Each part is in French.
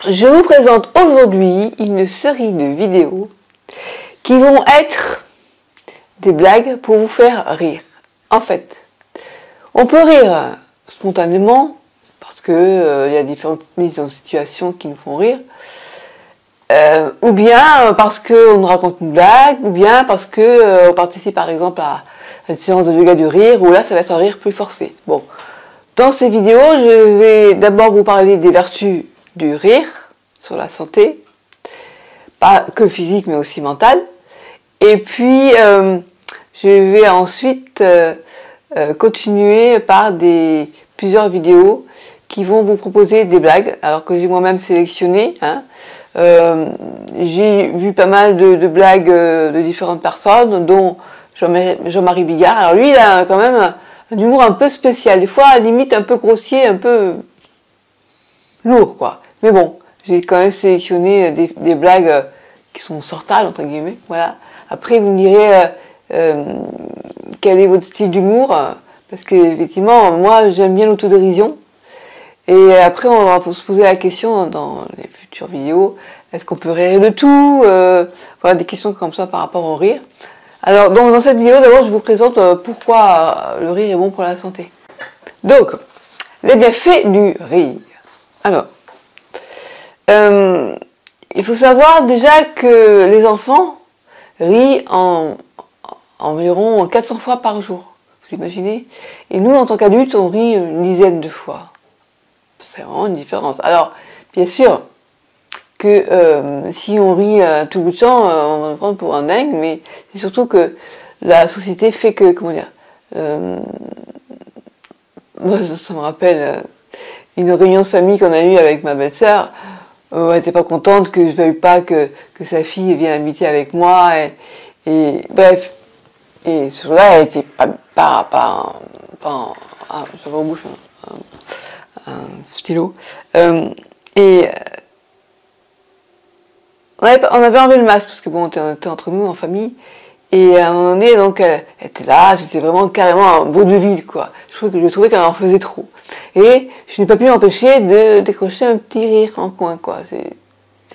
Je vous présente aujourd'hui une série de vidéos qui vont être des blagues pour vous faire rire. En fait, on peut rire spontanément parce que y a différentes mises en situation qui nous font rire, ou bien parce qu'on nous raconte une blague, ou bien parce que on participe par exemple à une séance de yoga du rire, où là ça va être un rire plus forcé. Bon, dans ces vidéos, je vais d'abord vous parler des vertus du rire sur la santé, pas que physique mais aussi mentale. Et puis je vais ensuite continuer par plusieurs vidéos qui vont vous proposer des blagues, alors que j'ai moi-même sélectionné. J'ai vu pas mal de blagues de différentes personnes, dont Jean-Marie Bigard. Alors lui, il a quand même un humour un peu spécial, des fois à la limite un peu grossier, un peu lourd, quoi. Mais bon, j'ai quand même sélectionné des blagues qui sont sortables, entre guillemets, voilà. Après, vous me direz quel est votre style d'humour, parce que effectivement, moi, j'aime bien l'autodérision. Et après, on va se poser la question dans les futures vidéos, est-ce qu'on peut rire de tout, voilà, des questions comme ça par rapport au rire. Alors, donc, dans cette vidéo, d'abord, je vous présente pourquoi le rire est bon pour la santé. Donc, les bienfaits du rire. Alors, il faut savoir déjà que les enfants rient environ 400 fois par jour. Vous imaginez? Et nous, en tant qu'adultes, on rit une dizaine de fois. C'est vraiment une différence. Alors, bien sûr que si on rit tout bout de champ, on va nous prendre pour un dingue, mais c'est surtout que la société fait que, comment dire, moi, ça me rappelle une réunion de famille qu'on a eue avec ma belle-sœur. Elle n'était pas contente que je ne veuille pas que sa fille vienne habiter avec moi, et bref. Et ce jour-là, elle était je rebouche un stylo. On avait enlevé le masque, parce que bon, on était entre nous, en famille, et à un moment donné, donc, elle était là, c'était vraiment carrément un vaudeville, quoi. Je trouvais qu'elle en faisait trop. Et je n'ai pas pu m'empêcher de décrocher un petit rire en coin, quoi.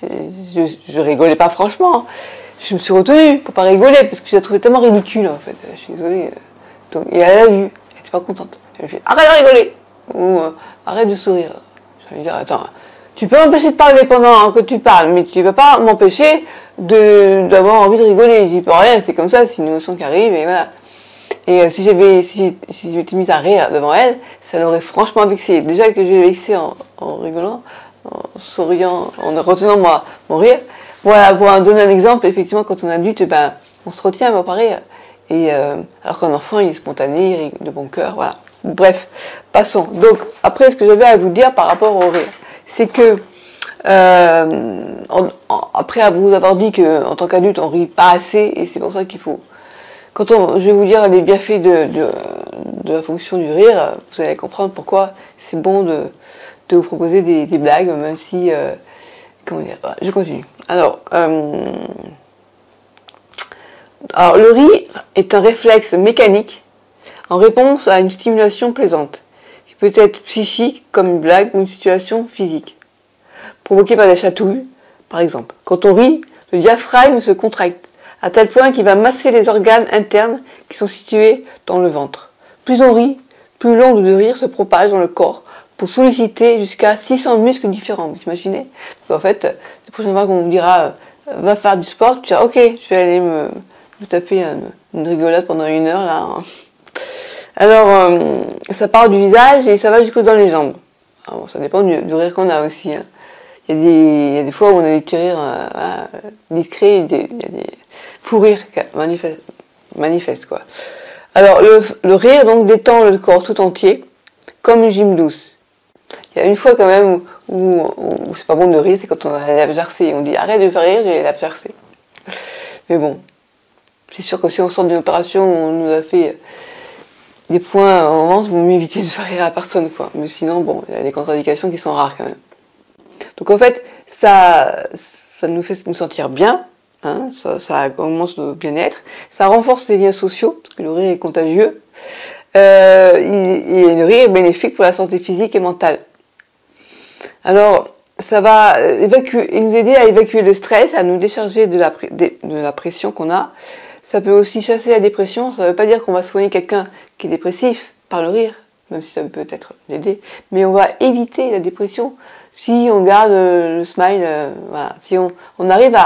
Je rigolais pas franchement. Je me suis retenue pour pas rigoler, parce que je la trouvais tellement ridicule, en fait. Je suis désolée. Donc, et elle a vu, elle était pas contente. Elle m'a fait, arrête de rigoler! Ou arrête de sourire. Je vais lui dire, attends, tu peux m'empêcher de parler pendant que tu parles, mais tu ne vas pas m'empêcher d'avoir envie de rigoler. J'y peux rien, c'est comme ça, c'est une émotion qui arrive, et voilà. Et si je m'étais mise à rire devant elle, ça l'aurait franchement vexée. Déjà que je l'ai vexée en rigolant, en souriant, en retenant mon rire. Voilà, pour donner un exemple, effectivement, quand on est adulte, ben, on se retient à pas rire. Et alors qu'un enfant, il est spontané, il rit de bon cœur, voilà. Bref, passons. Donc, après, ce que j'avais à vous dire par rapport au rire, c'est que, après vous avoir dit qu'en tant qu'adulte, on rit pas assez, et c'est pour ça qu'il faut... je vais vous dire les bienfaits de la fonction du rire, vous allez comprendre pourquoi c'est bon de vous proposer des blagues, même si... comment dire, je continue. Alors, le rire est un réflexe mécanique en réponse à une stimulation plaisante, qui peut être psychique comme une blague ou une situation physique, provoquée par des chatouilles, par exemple. Quand on rit, le diaphragme se contracte, à tel point qu'il va masser les organes internes qui sont situés dans le ventre. Plus on rit, plus l'onde de rire se propage dans le corps pour solliciter jusqu'à 600 muscles différents. Vous imaginez? En fait, la prochaine fois qu'on vous dira va faire du sport, tu diras ok, je vais aller me taper une rigolade pendant 1 heure là. Alors, ça part du visage et ça va jusque dans les jambes. Alors, bon, ça dépend du rire qu'on a aussi. Hein. Il y a des fois où on a des petits rires discrets, il y a des fous rires manifestes, quoi. Alors, le rire donc détend le corps tout entier, comme une gym douce. Il y a une fois quand même où c'est pas bon de rire, c'est quand on a la lèvre gercée. On dit arrête de faire rire, j'ai la lèvre gercée. Mais bon, c'est sûr que si on sort d'une opération où on nous a fait des points en ventre, il vaut mieux éviter de faire rire à personne, quoi. Mais sinon, bon, il y a des contre-indications qui sont rares quand même. Donc en fait, ça nous fait nous sentir bien, hein, ça augmente notre bien-être, ça renforce les liens sociaux, parce que le rire est contagieux, et le rire est bénéfique pour la santé physique et mentale. Alors, ça va nous aider à évacuer le stress, à nous décharger de la pression qu'on a. Ça peut aussi chasser la dépression. Ça ne veut pas dire qu'on va soigner quelqu'un qui est dépressif par le rire, même si ça peut être l'aider. Mais on va éviter la dépression si on garde le smile. Voilà. Si on arrive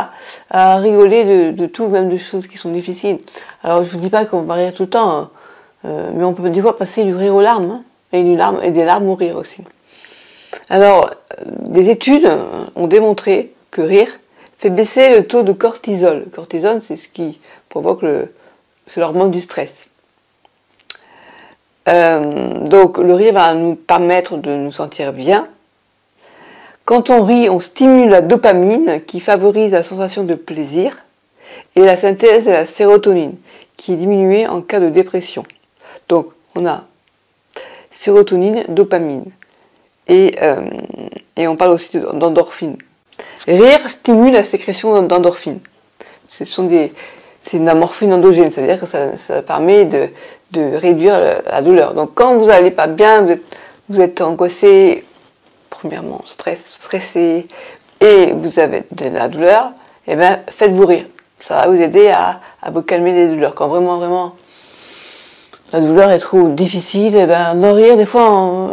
à rigoler de tout, même de choses qui sont difficiles. Alors je vous dis pas qu'on va rire tout le temps, hein, mais on peut des fois passer du rire aux larmes, hein, et des larmes au rire aussi. Alors, des études ont démontré que rire fait baisser le taux de cortisol. Le cortisol, c'est ce qui provoque c'est l'hormone du stress. Donc, le rire va nous permettre de nous sentir bien. Quand on rit, on stimule la dopamine qui favorise la sensation de plaisir et la synthèse de la sérotonine qui est diminuée en cas de dépression. Donc, on a sérotonine, dopamine. Et on parle aussi d'endorphine. Rire stimule la sécrétion d'endorphine. C'est une morphine endogène, c'est-à-dire que ça permet de réduire la douleur. Donc quand vous n'allez pas bien, vous êtes angoissé, premièrement stressé, et vous avez de la douleur, et bien faites-vous rire. Ça va vous aider à vous calmer des douleurs. Quand vraiment la douleur est trop difficile, et ben d'en rire, des fois,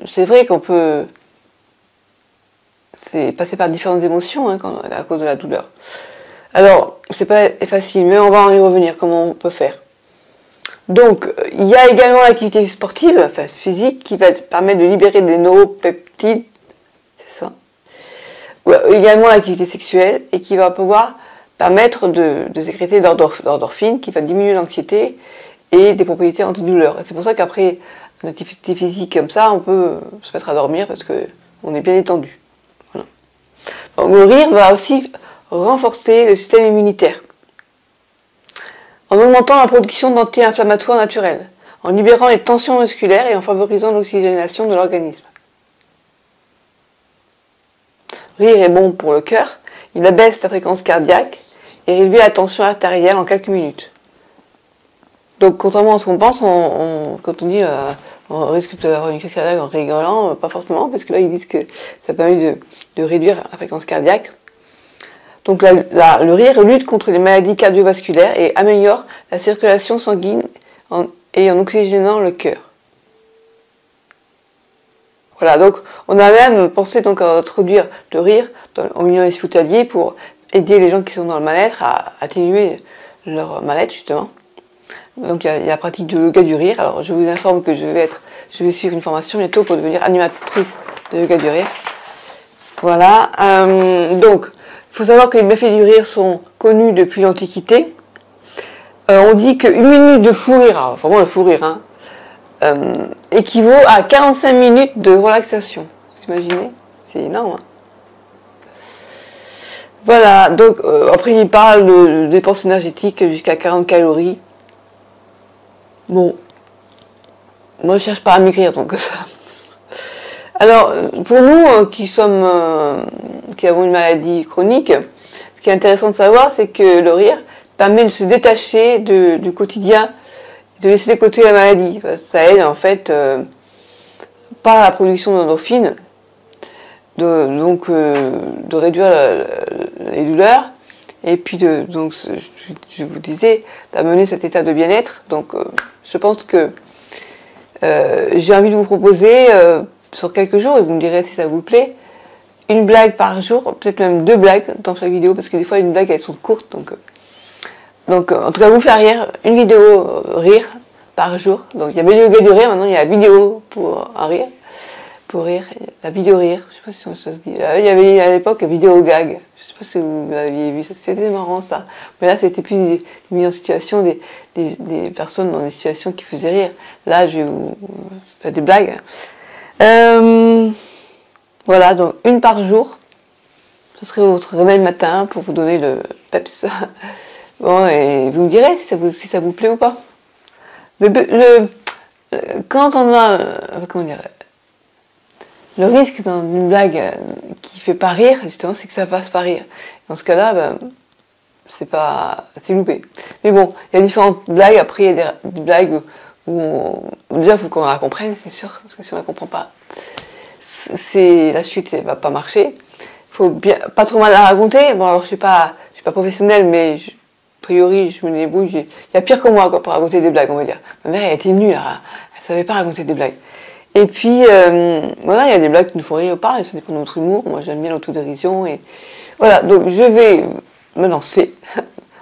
c'est vrai qu'on peut passer par différentes émotions, hein, à cause de la douleur. Alors, c'est pas facile, mais on va en y revenir, comment on peut faire. Donc, il y a également l'activité sportive, enfin physique, qui va permettre de libérer des neuropeptides, c'est ça. Ou également l'activité sexuelle, et qui va pouvoir permettre de sécréter l'endorphine, qui va diminuer l'anxiété et des propriétés antidouleurs. C'est pour ça qu'après une activité physique comme ça, on peut se mettre à dormir parce qu'on est bien détendu. Voilà. Donc, le rire va aussi renforcer le système immunitaire en augmentant la production d'anti-inflammatoires naturels, en libérant les tensions musculaires et en favorisant l'oxygénation de l'organisme. Rire est bon pour le cœur, il abaisse la fréquence cardiaque et réduit la tension artérielle en quelques minutes. Donc, contrairement à ce qu'on pense, quand on dit on risque d'avoir une crise cardiaque en rigolant, pas forcément, parce que là, ils disent que ça permet de réduire la fréquence cardiaque. Donc, le rire lutte contre les maladies cardiovasculaires et améliore la circulation sanguine en oxygénant le cœur. Voilà, donc on a même pensé donc à introduire le rire en milieu hospitalier pour aider les gens qui sont dans le mal-être à atténuer leur mal-être, justement. Donc il y a la pratique de yoga du rire. Alors je vous informe que je vais suivre une formation bientôt pour devenir animatrice de yoga du rire. Voilà. Donc il faut savoir que les bienfaits du rire sont connus depuis l'Antiquité. On dit qu'une minute de fou rire, alors vraiment le fou rire, hein, équivaut à 45 minutes de relaxation. Vous imaginez? C'est énorme. Hein. Voilà. Donc après il parle de dépenses énergétiques jusqu'à 40 calories. Bon, moi je cherche pas à maigrir, donc ça. Alors, pour nous qui avons une maladie chronique, ce qui est intéressant de savoir, c'est que le rire permet de se détacher du quotidien, de laisser de côté la maladie. Ça aide en fait par la production d'endorphines, de réduire les douleurs. Et puis, donc, je vous disais, d'amener cet état de bien-être. Donc, je pense que j'ai envie de vous proposer, sur quelques jours, et vous me direz si ça vous plaît, une blague par jour, peut-être même 2 blagues dans chaque vidéo, parce que des fois, une blague, elles sont courtes. Donc en tout cas, vous faire rire, une vidéo rire par jour. Donc, il y avait le yoga du rire, maintenant, il y a la vidéo pour un rire. Pour rire, la vidéo rire, je sais pas si ça se dit. Il y avait à l'époque vidéo gag. Je sais pas si vous aviez vu ça, c'était marrant ça. Mais là, c'était plus des mises en situation, des personnes dans des situations qui faisaient rire. Là, je vais vous faire des blagues. Voilà, donc une par jour. Ce serait votre réveil le matin pour vous donner le peps. Bon, et vous me direz si ça vous plaît ou pas. Quand on a, comment dire, le risque dans une blague qui fait pas rire, justement, c'est que ça fasse pas rire. Dans ce cas-là, c'est loupé. Mais bon, il y a différentes blagues. Après, il y a des blagues où déjà, il faut qu'on la comprenne, c'est sûr, parce que si on la comprend pas, la chute ne va pas marcher. Il faut bien, pas trop mal à raconter. Bon, alors je suis pas professionnelle, mais a priori, je me débrouille. Il y a pire que moi quoi, pour raconter des blagues, on va dire. Ma mère, elle était nulle, elle savait pas raconter des blagues. Et puis, voilà, il y a des blagues qui nous font rire ou pas, ça dépend de notre humour. Moi, j'aime bien l'autodérision. Et voilà, donc je vais me lancer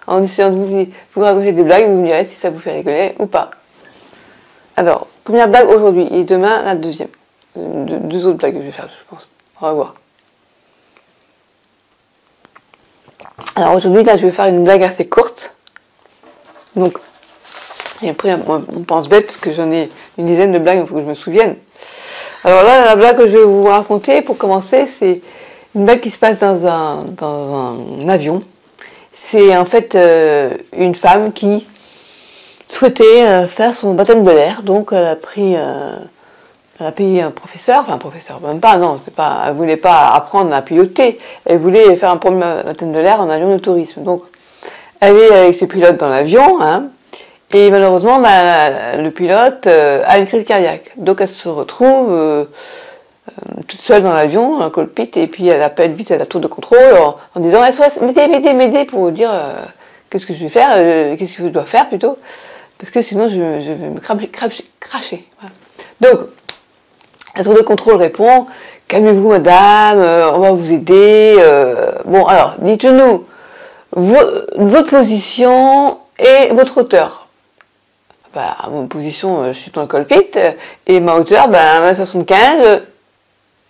en essayant de vous raconter des blagues. Vous me direz si ça vous fait rigoler ou pas. Alors, première blague aujourd'hui, et demain, la deuxième. Deux autres blagues que je vais faire, je pense. On va voir. Alors aujourd'hui, là, je vais faire une blague assez courte. Donc, j'ai pris on pense bête, parce que j'en ai une dizaine de blagues, il faut que je me souvienne. Alors là, la blague que je vais vous raconter, pour commencer, c'est une blague qui se passe dans un avion. C'est en fait une femme qui souhaitait faire son baptême de l'air, donc elle a payé un professeur, enfin un professeur, même pas, non, elle voulait pas apprendre à piloter, elle voulait faire un premier baptême de l'air en avion de tourisme. Donc elle est avec ce pilote dans l'avion, hein, et malheureusement le pilote a une crise cardiaque. Donc elle se retrouve toute seule dans l'avion, dans le cockpit, et puis elle appelle vite à la tour de contrôle en disant SOS, m'aidez pour dire qu'est-ce que je vais faire, qu'est-ce que je dois faire plutôt, parce que sinon je vais me cracher. Voilà. Donc, la tour de contrôle répond « Calmez-vous madame, on va vous aider. Bon alors, dites-nous votre position et votre hauteur. » Bah, mon position, je suis dans le cockpit, et ma hauteur, 1m75.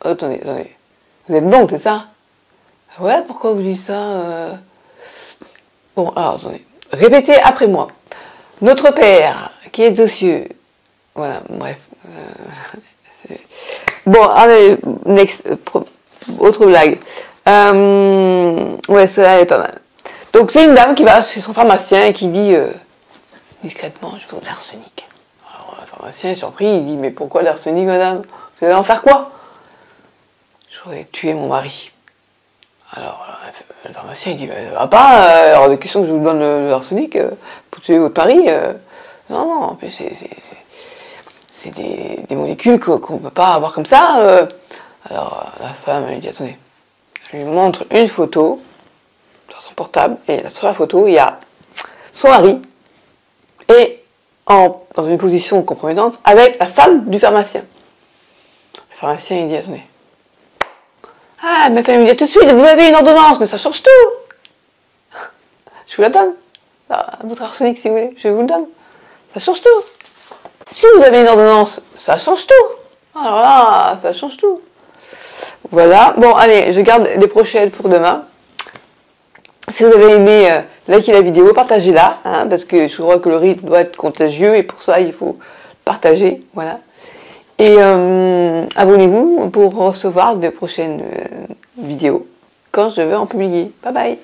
Attendez, vous êtes blonde, c'est ça? Ouais, pourquoi vous dites ça? Bon, alors, attendez. Répétez après moi. Notre Père, qui est aux cieux. Voilà, bref. Bon, allez, autre blague. Ouais, celle-là, elle est pas mal. Donc, c'est une dame qui va chez son pharmacien et qui dit discrètement, je veux de l'arsenic. Alors, le pharmacien est surpris, il dit, mais pourquoi l'arsenic, madame? Vous allez en faire quoi? Je voudrais tuer mon mari. Alors, le pharmacien, il dit, ça va pas, alors des questions que je vous donne de l'arsenic pour tuer votre mari. Non, en plus, c'est des molécules qu'on ne peut pas avoir comme ça. Alors la femme elle dit attendez, elle lui montre une photo sur son portable et sur la photo il y a son mari et dans une position compromettante avec la femme du pharmacien. Le pharmacien il dit attendez. Ah mais fallait me dire tout de suite, vous avez une ordonnance, mais ça change tout. Je vous la donne. Votre arsenic si vous voulez, je vous le donne. Ça change tout. Si vous avez une ordonnance, ça change tout. Alors là, ça change tout. Voilà. Bon, allez, je garde les prochaines pour demain. Si vous avez aimé, likez la vidéo, partagez-la, hein, parce que je crois que le rythme doit être contagieux et pour ça, il faut partager. Voilà. Et abonnez-vous pour recevoir de prochaines vidéos quand je vais en publier. Bye bye.